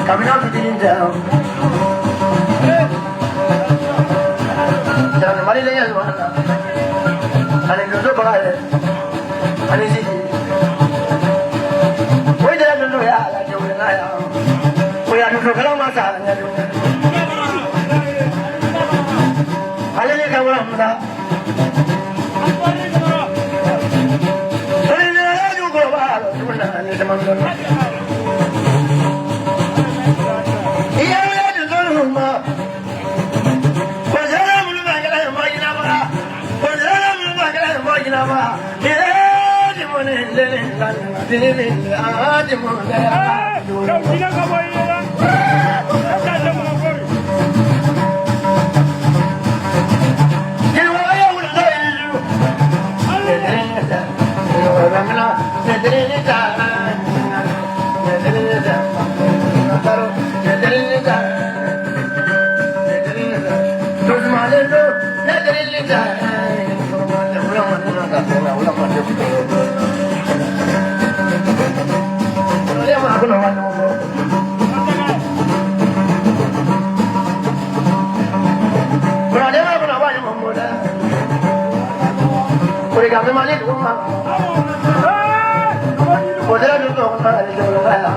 Kami na pitin down. Jangan mari lagi as mana. Ane dulu bagai. Ane sih. Kau jangan dulu ya, lagi boleh naya. Kau yang dulu kalau masalahnya dulu. Ane ni kamu lah muda. Ane ni lagi juga baru. Cuma ane sama dulu. Iya ya dulu rumah. Kami malik rumah. Bodera dulu orang ada di dalam.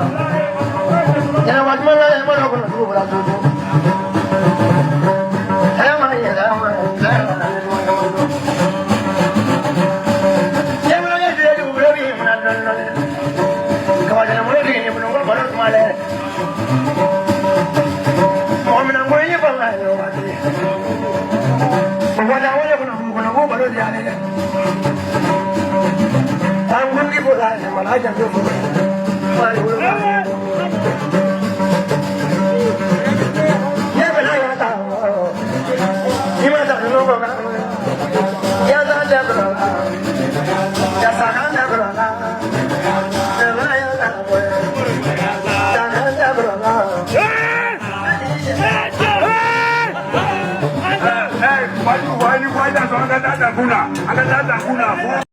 Jangan macam mana yang mana pun dulu berlaku. Saya mana ya, saya mana. Saya mana ya dia dulu berani mana. Kalau jangan mulai ini menunggu baru kemarin. Mau menunggu ini apa lagi? Bukan awalnya menunggu baru dia ni. Tanggung di bola ni malah jangan tu. Mari ulang. Ya benar ya tahu. Ini macam dulu bukan. Ya saja berlalu. Ya sahaja berlalu. Jangan ya tahu. Jangan ya berlalu. Why dah soal ada guna? Ada guna.